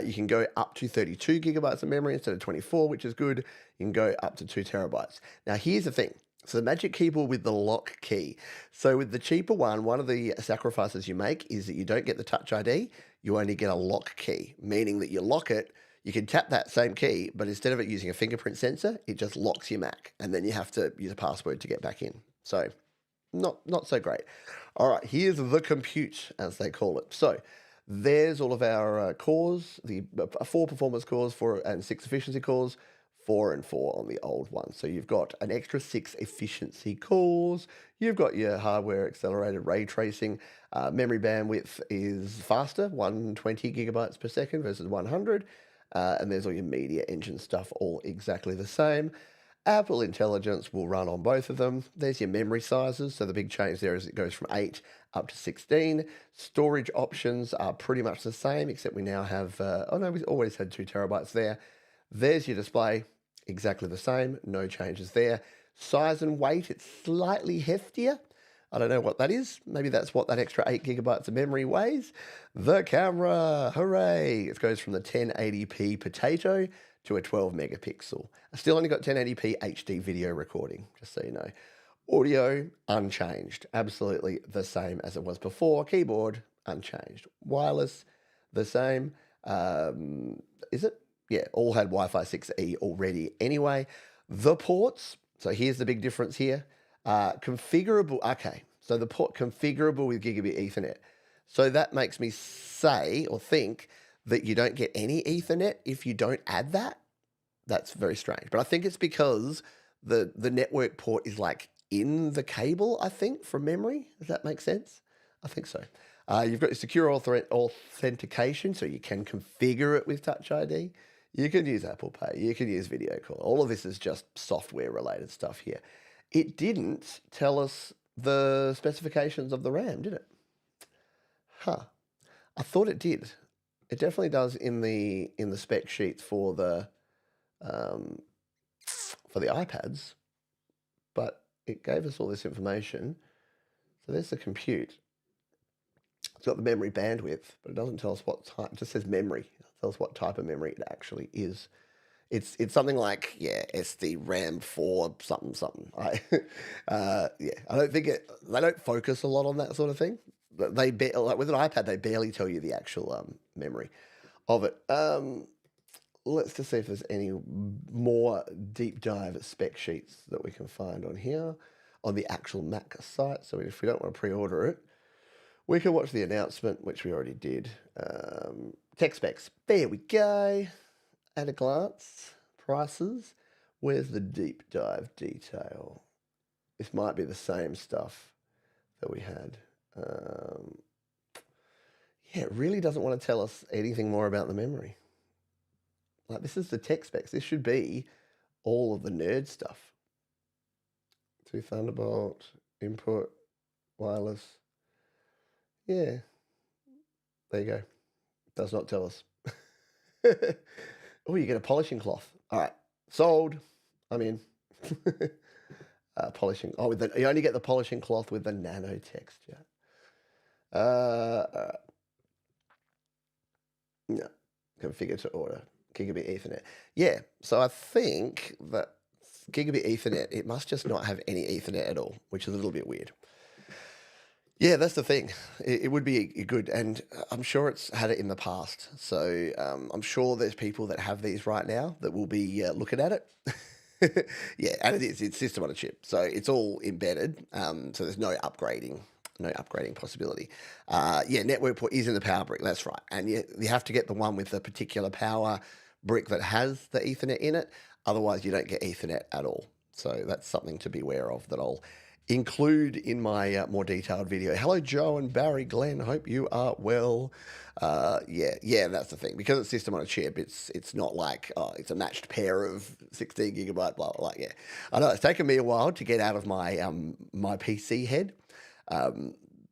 You can go up to 32 gigabytes of memory instead of 24, which is good. You can go up to 2 terabytes. Now, here's the thing. So the Magic Keyboard with the lock key. So with the cheaper one of the sacrifices you make is that you don't get the Touch ID. You only get a lock key, meaning that you lock it. You can tap that same key, but instead of it using a fingerprint sensor, it just locks your Mac, and then you have to use a password to get back in. So not so great. All right, here's the compute, as they call it. So there's all of our cores, the 4 performance cores, 4 and 6 efficiency cores, 4 and 4 on the old one. So you've got an extra 6 efficiency cores. You've got your hardware accelerated ray tracing. Memory bandwidth is faster, 120 gigabytes per second versus 100. And there's all your media engine stuff, all exactly the same. Apple Intelligence will run on both of them. There's your memory sizes. So the big change there is it goes from 8 up to 16. Storage options are pretty much the same, except we now have, oh no, we always had 2 terabytes there. There's your display, exactly the same, no changes there. Size and weight, it's slightly heftier. I don't know what that is. Maybe that's what that extra 8 gigabytes of memory weighs. The camera, hooray! It goes from the 1080p potato to a 12 megapixel. I still only got 1080p HD video recording, just so you know. Audio, unchanged. Absolutely the same as it was before. Keyboard, unchanged. Wireless, the same. Is it? Yeah, all had Wi-Fi 6E already anyway. The ports, so here's the big difference here. Configurable, okay, so the port configurable with gigabit Ethernet. So that makes me say or think that you don't get any Ethernet if you don't add that. That's very strange. But I think it's because the network port is like in the cable, I think, from memory. Does that make sense? I think so. You've got your secure authentication, so you can configure it with Touch ID. You can use Apple Pay. You can use video call. All of this is just software-related stuff here. It didn't tell us the specifications of the RAM, did it? Huh. I thought it did. It definitely does in the spec sheets for the iPads, but it gave us all this information. So there's the compute. It's got the memory bandwidth, but it doesn't tell us what type. It just says memory. It tells us what type of memory it actually is. It's something like, yeah, SD RAM 4 something something. I don't think they don't focus a lot on that sort of thing. Like with an iPad, they barely tell you the actual memory of it. Let's just see if there's any more deep dive spec sheets that we can find on here on the actual Mac site. So if we don't want to pre-order it, we can watch the announcement, which we already did. Tech specs. There we go. At a glance, prices. Where's the deep dive detail? This might be the same stuff that we had. Yeah, it really doesn't want to tell us anything more about the memory. Like, this is the tech specs. This should be all of the nerd stuff. 2 Thunderbolt, input, wireless. Yeah, there you go. Does not tell us. Oh, you get a polishing cloth. All right, sold. I'm in. Polishing. Oh, you only get the polishing cloth with the nano texture. No, configure to order. Gigabit Ethernet. Yeah, so I think that Gigabit Ethernet, it must just not have any Ethernet at all, which is a little bit weird. Yeah, that's the thing. It would be good, and I'm sure it's had it in the past. So I'm sure there's people that have these right now that will be looking at it. Yeah, and it's system on a chip, so it's all embedded. So there's no upgrading possibility. Yeah, network port is in the power brick. That's right, and you have to get the one with the particular power brick that has the Ethernet in it. Otherwise, you don't get Ethernet at all. So that's something to be aware of that I'll include in my more detailed video. Hello, Joe and Barry Glenn. Hope you are well. Yeah, that's the thing. Because it's system on a chip, it's not like, oh, it's a matched pair of 16 gigabyte, blah, blah, blah. Yeah, I know it's taken me a while to get out of my my PC head,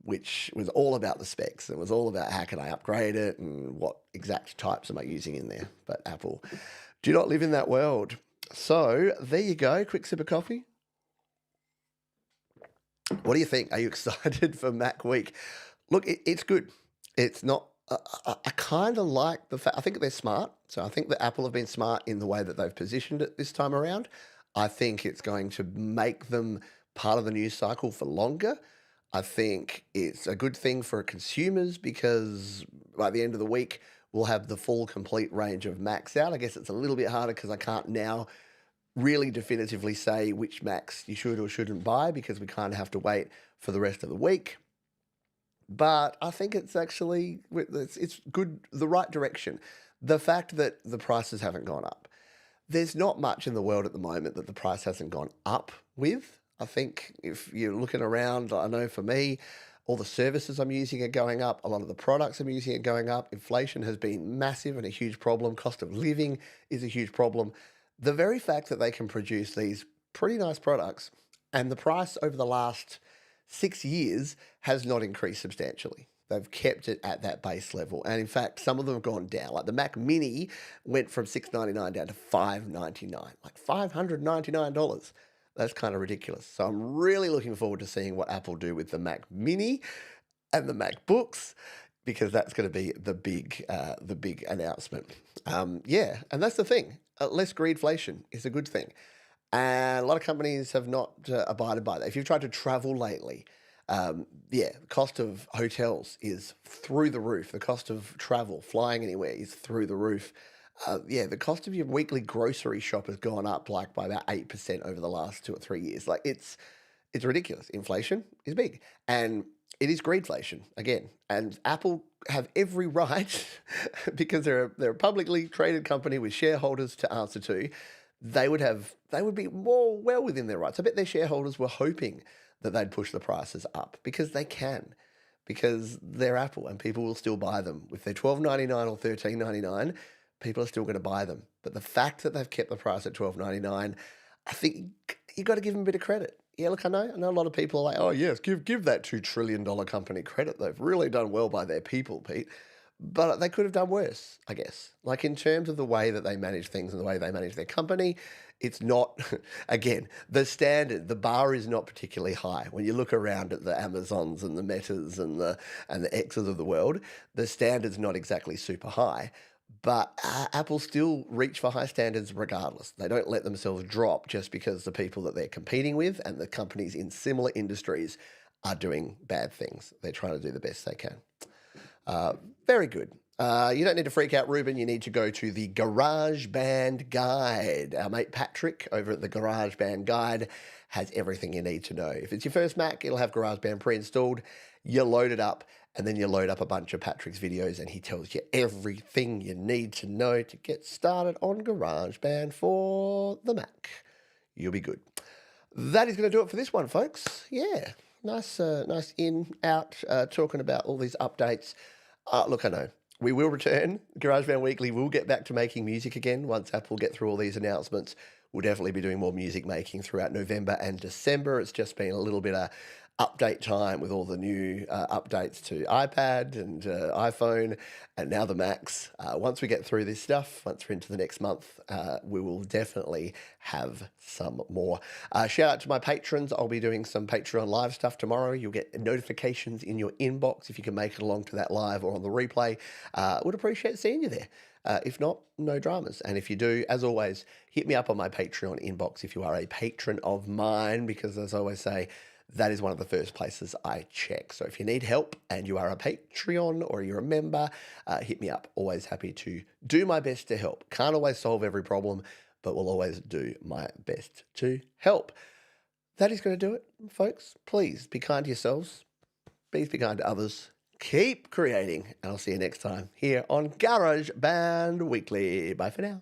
which was all about the specs. It was all about how can I upgrade it and what exact types am I using in there. But Apple do not live in that world. So there you go. Quick sip of coffee. What do you think? Are you excited for Mac Week? Look, it's good. It's not. I kind of like the fact. I think they're smart. So I think that Apple have been smart in the way that they've positioned it this time around. I think it's going to make them part of the news cycle for longer. I think it's a good thing for consumers because by the end of the week, we'll have the full complete range of Macs out. I guess it's a little bit harder because I can't now really definitively say which Macs you should or shouldn't buy because we kind of have to wait for the rest of the week. But I think it's actually it's good, the right direction. The fact that the prices haven't gone up. There's not much in the world at the moment that the price hasn't gone up with. I think if you're looking around, I know for me, all the services I'm using are going up. A lot of the products I'm using are going up. Inflation has been massive and a huge problem. Cost of living is a huge problem. The very fact that they can produce these pretty nice products and the price over the last 6 years has not increased substantially. They've kept it at that base level. And in fact, some of them have gone down. Like the Mac Mini went from $699 down to $599, like $599. That's kind of ridiculous. So I'm really looking forward to seeing what Apple do with the Mac Mini and the MacBooks, because that's going to be the big announcement. Yeah, and that's the thing. Less greedflation is a good thing. And a lot of companies have not abided by that. If you've tried to travel lately, yeah, the cost of hotels is through the roof. The cost of travel, flying anywhere, is through the roof. Yeah, the cost of your weekly grocery shop has gone up like by about 8% over the last 2 or 3 years. Like it's ridiculous. Inflation is big, and it is greedflation again. And Apple have every right because they're a publicly traded company with shareholders to answer to. They would be more well within their rights. I bet their shareholders were hoping that they'd push the prices up because they can, because they're Apple and people will still buy them. If they're $12.99 or $13.99, people are still going to buy them. But the fact that they've kept the price at $12.99, I think you've got to give them a bit of credit. Yeah, look, I know a lot of people are like, oh yes, give that $2 trillion company credit. They've really done well by their people, Pete. But they could have done worse, I guess. Like in terms of the way that they manage things and the way they manage their company, it's not, again, the bar is not particularly high. When you look around at the Amazons and the Metas and the X's of the world, the standard's not exactly super high. But Apple still reach for high standards regardless. They don't let themselves drop just because the people that they're competing with and the companies in similar industries are doing bad things. They're trying to do the best they can. Very good. You don't need to freak out, Ruben. You need to go to the GarageBand Guide. Our mate Patrick over at the GarageBand Guide has everything you need to know. If it's your first Mac, it'll have GarageBand pre-installed. You load it up, and then you load up a bunch of Patrick's videos, and he tells you everything you need to know to get started on GarageBand for the Mac. You'll be good. That is going to do it for this one, folks. Yeah, nice in, out, talking about all these updates. Look, I know we will return. GarageBand Weekly will get back to making music again once Apple get through all these announcements. We'll definitely be doing more music making throughout November and December. It's just been a little bit of update time with all the new updates to iPad and iPhone and now the Macs. Once we get through this stuff, once we're into the next month, we will definitely have some more. Shout out to my patrons. I'll be doing some Patreon live stuff tomorrow. You'll get notifications in your inbox if you can make it along to that live or on the replay. Would appreciate seeing you there. If not, no dramas. And if you do, as always, hit me up on my Patreon inbox if you are a patron of mine, because as I always say, that is one of the first places I check. So if you need help and you are a Patreon or you're a member, hit me up. Always happy to do my best to help. Can't always solve every problem, but will always do my best to help. That is going to do it, folks. Please be kind to yourselves. Please be kind to others. Keep creating. And I'll see you next time here on GarageBand Weekly. Bye for now.